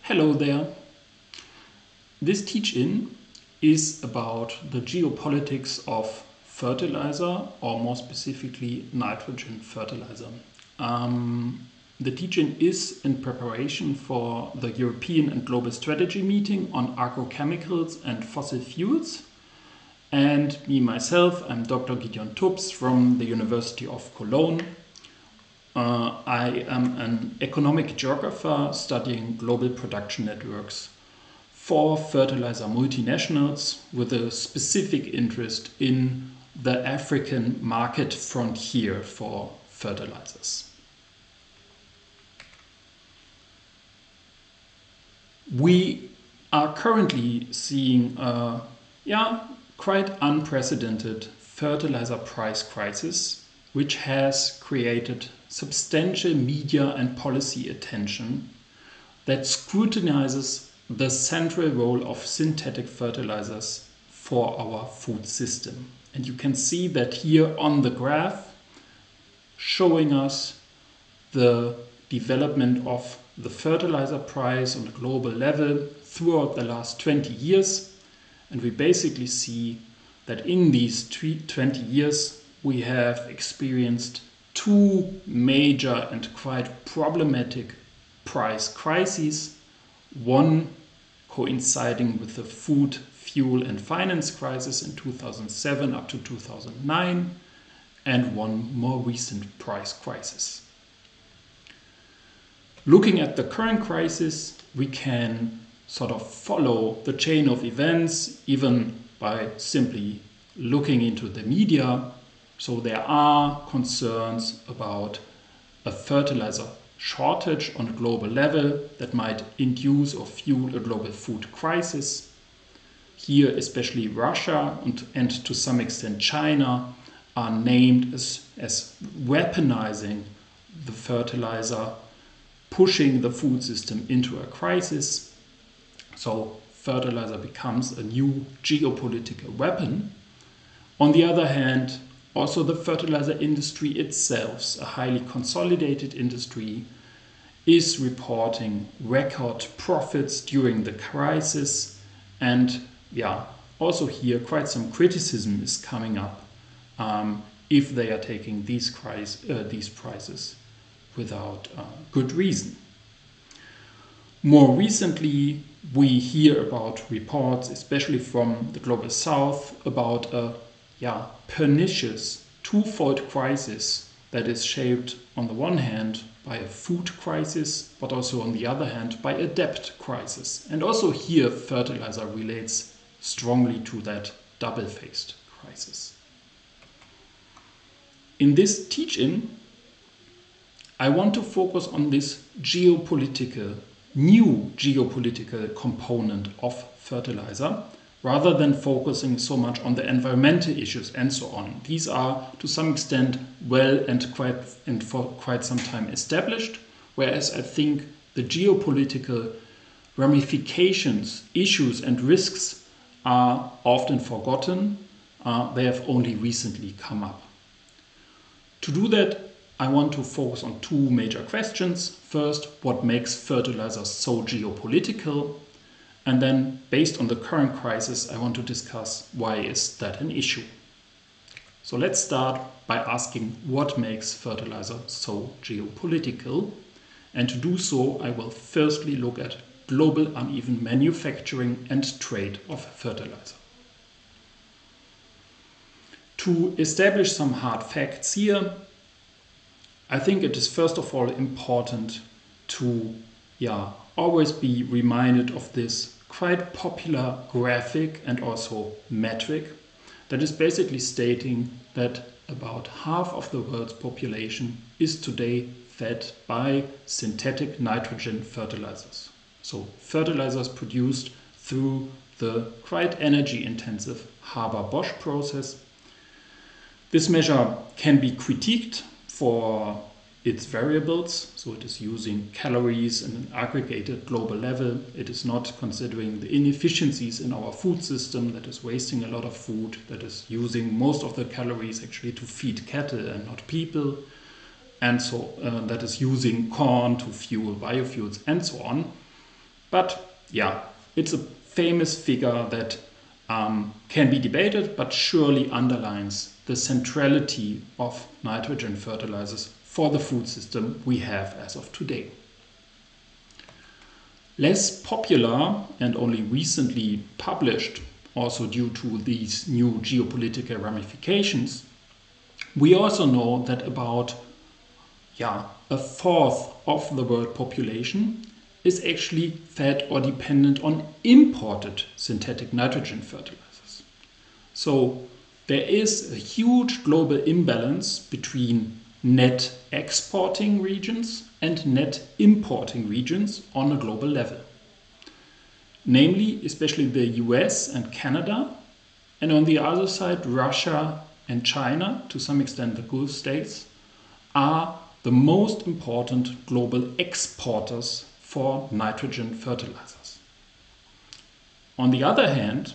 Hello there. This teach-in is about the geopolitics of fertilizer, or more specifically nitrogen fertilizer. The teach-in is in preparation for the European and Global Strategy meeting on agrochemicals and fossil fuels. And me, myself, I'm Dr. Tups from the University of Cologne. I am an economic geographer studying global production networks for fertilizer multinationals with a specific interest in the African market frontier for fertilizers. We are currently seeing a quite unprecedented fertilizer price crisis, which has created substantial media and policy attention that scrutinizes the central role of synthetic fertilizers for our food system. And you can see that here on the graph, showing us the development of the fertilizer price on a global level throughout the last 20 years. And we basically see that in these 20 years, we have experienced two major and quite problematic price crises, one coinciding with the food, fuel and finance crisis in 2007 up to 2009, and one more recent price crisis. Looking at the current crisis, we can sort of follow the chain of events even by simply looking into the media. So there are concerns about a fertilizer shortage on a global level that might induce or fuel a global food crisis. Here, especially Russia and to some extent China are named as weaponizing the fertilizer, pushing the food system into a crisis. So fertilizer becomes a new geopolitical weapon. On the other hand, also the fertilizer industry itself, a highly consolidated industry, is reporting record profits during the crisis. And also here quite some criticism is coming up if they are taking these prices without good reason. More recently, we hear about reports, especially from the Global South, about a pernicious twofold crisis that is shaped on the one hand by a food crisis, but also on the other hand by a debt crisis. And also here fertilizer relates strongly to that double-faced crisis. In this teach-in, I want to focus on this new geopolitical component of fertilizer, rather than focusing so much on the environmental issues and so on. These are to some extent well and for quite some time established, whereas I think the geopolitical ramifications, issues and risks are often forgotten. They have only recently come up. To do that, I want to focus on two major questions. First, what makes fertilizers so geopolitical? And then, based on the current crisis, I want to discuss why is that an issue. So let's start by asking what makes fertilizer so geopolitical. And to do so, I will firstly look at global uneven manufacturing and trade of fertilizer. To establish some hard facts here, I think it is first of all important to always be reminded of this quite popular graphic and also metric that is basically stating that about half of the world's population is today fed by synthetic nitrogen fertilizers. So fertilizers produced through the quite energy intensive Haber-Bosch process. This measure can be critiqued for its variables, so it is using calories in an aggregated global level. It is not considering the inefficiencies in our food system, that is wasting a lot of food, that is using most of the calories actually to feed cattle and not people, and so that is using corn to fuel biofuels and so on. But yeah, it's a famous figure that can be debated, but surely underlines the centrality of nitrogen fertilizers for the food system we have as of today. Less popular and only recently published, also due to these new geopolitical ramifications, we also know that about a fourth of the world population is actually fed or dependent on imported synthetic nitrogen fertilizers. So there is a huge global imbalance between net exporting regions and net importing regions on a global level. Namely, especially the US and Canada, and on the other side, Russia and China, to some extent the Gulf states, are the most important global exporters for nitrogen fertilizers. On the other hand,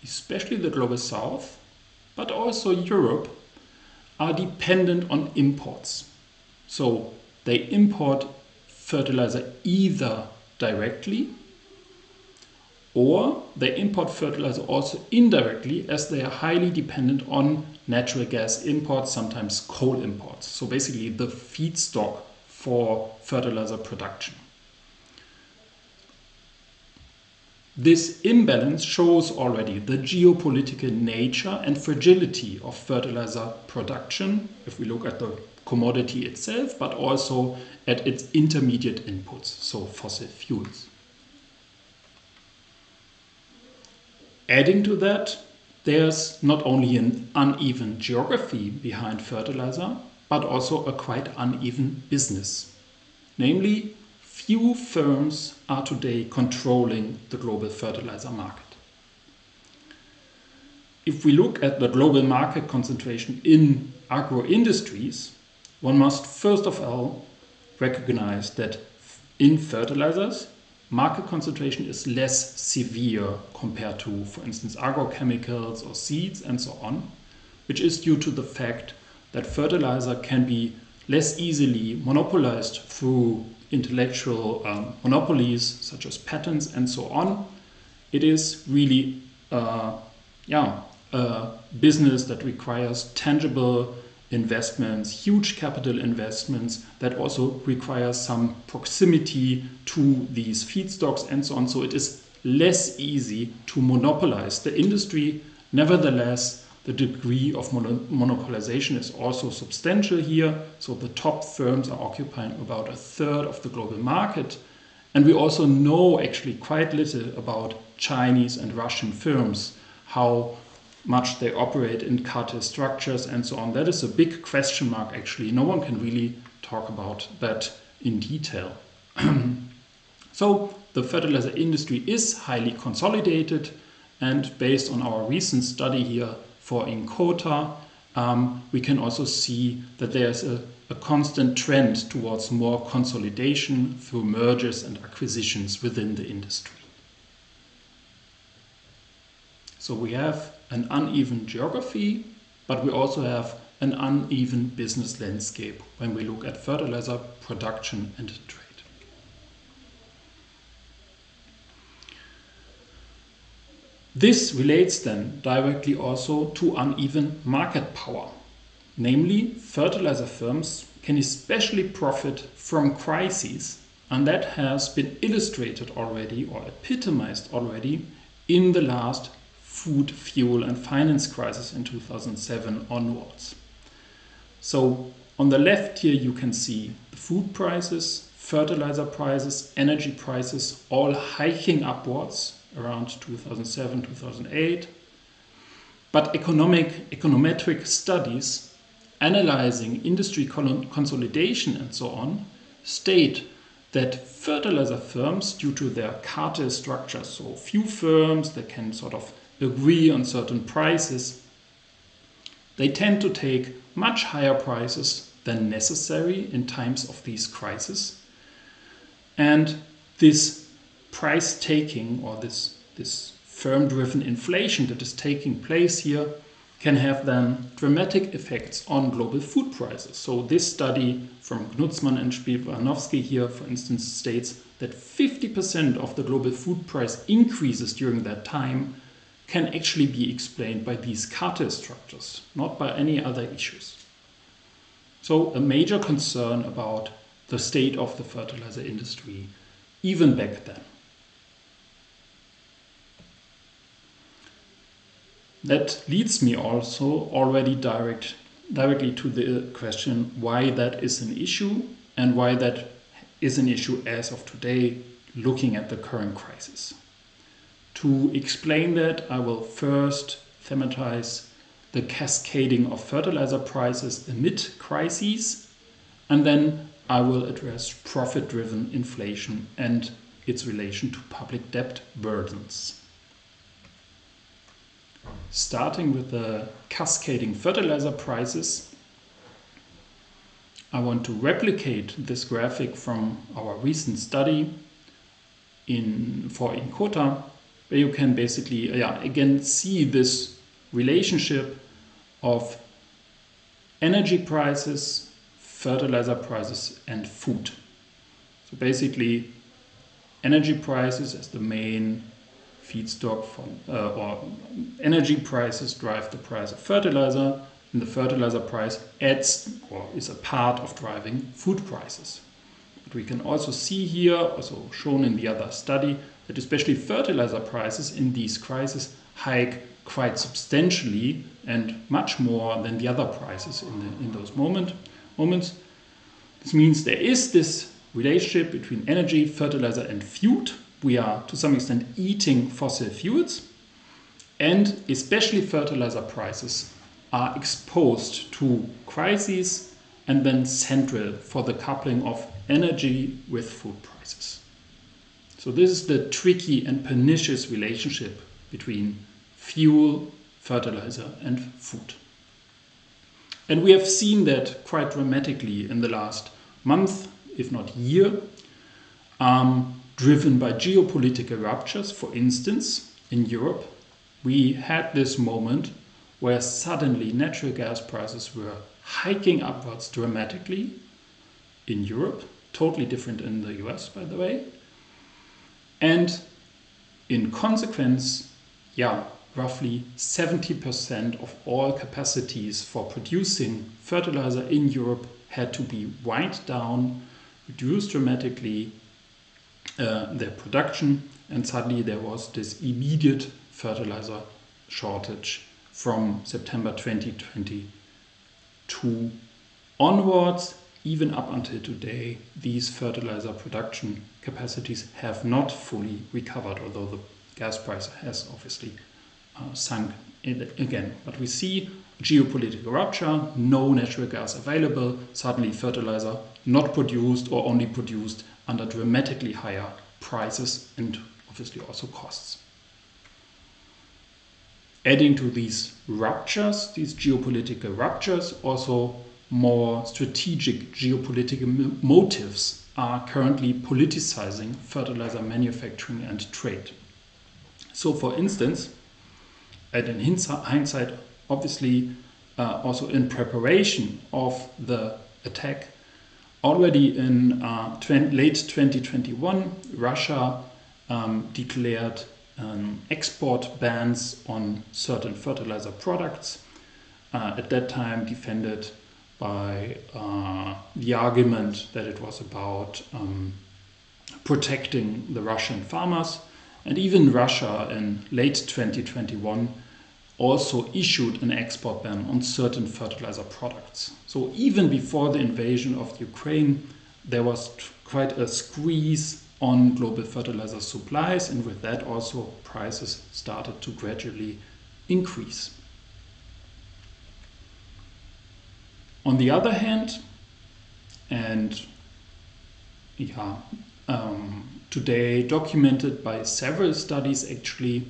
especially the global south, but also Europe, are dependent on imports. So they import fertilizer either directly or they import fertilizer also indirectly, as they are highly dependent on natural gas imports, sometimes coal imports. So basically the feedstock for fertilizer production. This imbalance shows already the geopolitical nature and fragility of fertilizer production, if we look at the commodity itself, but also at its intermediate inputs, so fossil fuels. Adding to that, there's not only an uneven geography behind fertilizer, but also a quite uneven business. Namely, few firms are today controlling the global fertilizer market. If we look at the global market concentration in agro-industries, one must first of all recognize that in fertilizers, market concentration is less severe compared to, for instance, agrochemicals or seeds and so on, which is due to the fact that fertilizer can be less easily monopolized through intellectual monopolies such as patents and so on. It is really a business that requires tangible investments, huge capital investments, that also require some proximity to these feedstocks and so on. So it is less easy to monopolize the industry. Nevertheless, the degree of monopolization is also substantial here. So the top firms are occupying about a third of the global market. And we also know actually quite little about Chinese and Russian firms, how much they operate in cartel structures and so on. That is a big question mark actually. No one can really talk about that in detail. So the fertilizer industry is highly consolidated, and based on our recent study here for INKOTA, we can also see that there's a constant trend towards more consolidation through mergers and acquisitions within the industry. So we have an uneven geography, but we also have an uneven business landscape when we look at fertilizer production and trade. This relates then directly also to uneven market power. Namely, fertilizer firms can especially profit from crises, and that has been illustrated already or epitomized already in the last food, fuel and finance crisis in 2007 onwards. So on the left here you can see the food prices, fertilizer prices, energy prices all hiking upwards around 2007, 2008. But econometric studies analyzing industry consolidation and so on state that fertilizer firms, due to their cartel structure, so few firms that can sort of agree on certain prices, they tend to take much higher prices than necessary in times of these crises. And this price taking, or this firm-driven inflation that is taking place here, can have then dramatic effects on global food prices. So this study from Knutzmann and Spielwanowski here, for instance, states that 50% of the global food price increases during that time can actually be explained by these cartel structures, not by any other issues. So a major concern about the state of the fertilizer industry, even back then. That leads me also already directly to the question why that is an issue and why that is an issue as of today, looking at the current crisis. To explain that, I will first thematize the cascading of fertilizer prices amid crises, and then I will address profit-driven inflation and its relation to public debt burdens. Starting with the cascading fertilizer prices, I want to replicate this graphic from our recent study for INKOTA, where you can basically again see this relationship of energy prices, fertilizer prices, and food. So basically, energy prices as the main feedstock or energy prices drive the price of fertilizer, and the fertilizer price adds or is a part of driving food prices. But we can also see here, also shown in the other study, that especially fertilizer prices in these crises hike quite substantially and much more than the other prices in those moments. This means there is this relationship between energy, fertilizer, and food. We are to some extent eating fossil fuels, and especially fertilizer prices are exposed to crises and then central for the coupling of energy with food prices. So this is the tricky and pernicious relationship between fuel, fertilizer, and food. And we have seen that quite dramatically in the last month, if not year, driven by geopolitical ruptures. For instance, in Europe, we had this moment where suddenly natural gas prices were hiking upwards dramatically in Europe, totally different in the US, by the way. And in consequence, roughly 70% of all capacities for producing fertilizer in Europe had to be wound down, reduced dramatically their production, and suddenly there was this immediate fertilizer shortage from September 2022 onwards. Even up until today, these fertilizer production capacities have not fully recovered, although the gas price has obviously sunk again. But we see geopolitical rupture, no natural gas available, suddenly fertilizer not produced or only produced under dramatically higher prices and obviously also costs. Adding to these ruptures, these geopolitical ruptures, also more strategic geopolitical motives are currently politicizing fertilizer manufacturing and trade. So for instance, and in hindsight, obviously also in preparation of the attack, already in late 2021, Russia declared export bans on certain fertilizer products, at that time defended by the argument that it was about protecting the Russian farmers. And even Russia in late 2021 also issued an export ban on certain fertilizer products. So even before the invasion of Ukraine, there was quite a squeeze on global fertilizer supplies, and with that also prices started to gradually increase. On the other hand, and today documented by several studies actually,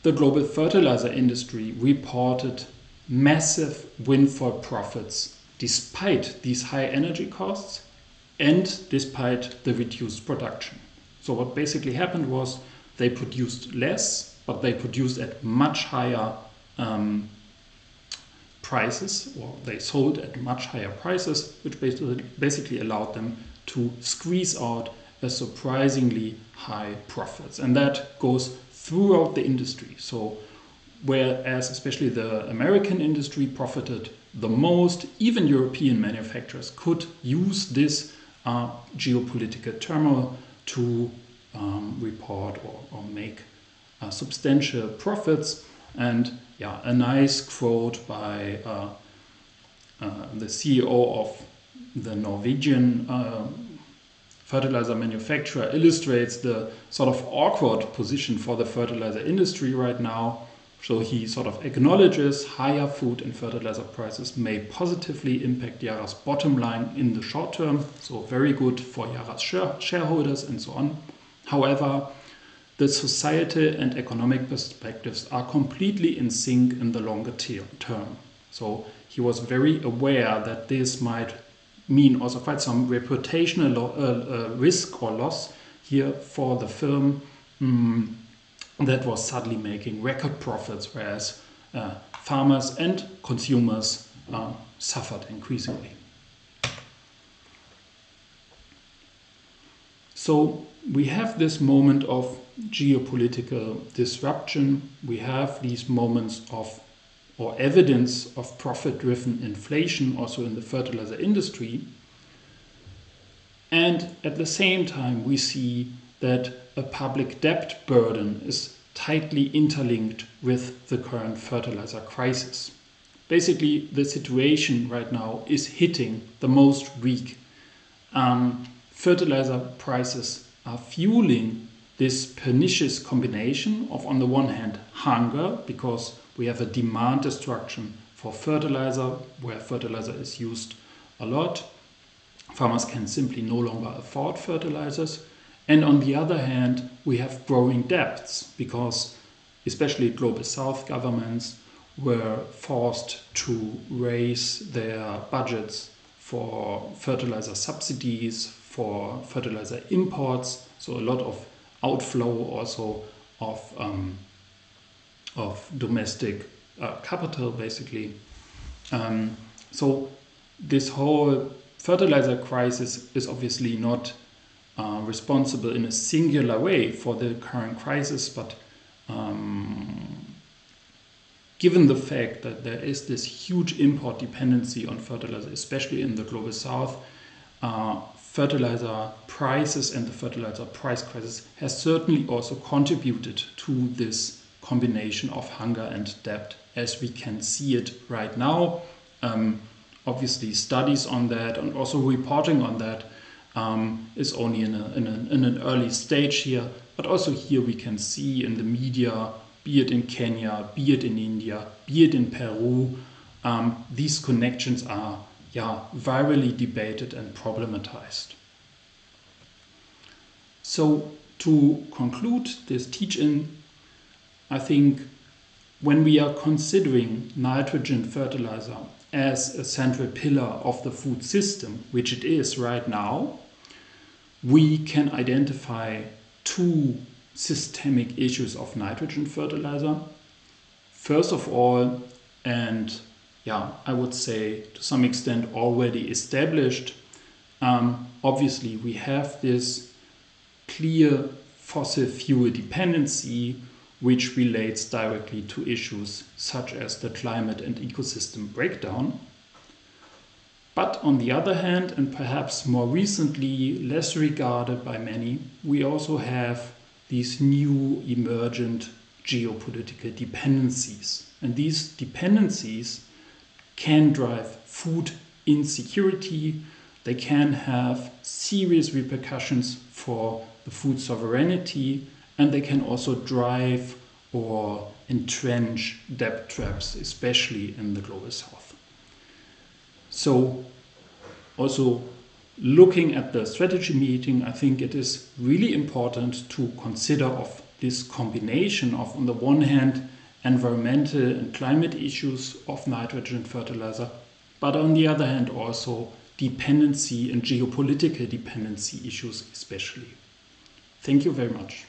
the global fertilizer industry reported massive windfall profits despite these high energy costs and despite the reduced production. So what basically happened was they produced less, but they produced at much higher prices, or they sold at much higher prices, which basically allowed them to squeeze out a surprisingly high profits. And that goes throughout the industry. So whereas especially the American industry profited the most, even European manufacturers could use this geopolitical turmoil to report or make substantial profits. And yeah, a nice quote by the CEO of the Norwegian fertilizer manufacturer illustrates the sort of awkward position for the fertilizer industry right now. So he sort of acknowledges higher food and fertilizer prices may positively impact Yara's bottom line in the short term, so very good for Yara's shareholders and so on. However, the societal and economic perspectives are completely in sync in the longer term. So he was very aware that this might mean also quite some reputational risk or loss here for the firm that was suddenly making record profits, whereas farmers and consumers suffered increasingly. So we have this moment of geopolitical disruption. We have these moments of or evidence of profit-driven inflation also in the fertilizer industry. And at the same time, we see that a public debt burden is tightly interlinked with the current fertilizer crisis. Basically, the situation right now is hitting the most weak. Fertilizer prices are fueling this pernicious combination of, on the one hand, hunger, because we have a demand destruction for fertilizer, where fertilizer is used a lot. Farmers can simply no longer afford fertilizers. And on the other hand, we have growing debts, because especially global south governments were forced to raise their budgets for fertilizer subsidies, for fertilizer imports, so a lot of outflow also of domestic capital, basically. So this whole fertilizer crisis is obviously not responsible in a singular way for the current crisis, but given the fact that there is this huge import dependency on fertilizer, especially in the global south, fertilizer prices and the fertilizer price crisis has certainly also contributed to this combination of hunger and debt as we can see it right now. Obviously studies on that and also reporting on that is only in an early stage here, but also here we can see in the media, be it in Kenya, be it in India, be it in Peru, these connections are virally debated and problematized. So to conclude this teach-in, I think when we are considering nitrogen fertilizer as a central pillar of the food system, which it is right now, we can identify two systemic issues of nitrogen fertilizer. First of all, and I would say to some extent already established, obviously we have this clear fossil fuel dependency which relates directly to issues such as the climate and ecosystem breakdown. But on the other hand, and perhaps more recently less regarded by many, we also have these new emergent geopolitical dependencies. And these dependencies can drive food insecurity. They can have serious repercussions for the food sovereignty, and they can also drive or entrench debt traps, especially in the global south. So also looking at the strategy meeting, I think it is really important to consider of this combination of, on the one hand, environmental and climate issues of nitrogen fertilizer, but on the other hand also dependency and geopolitical dependency issues especially. Thank you very much.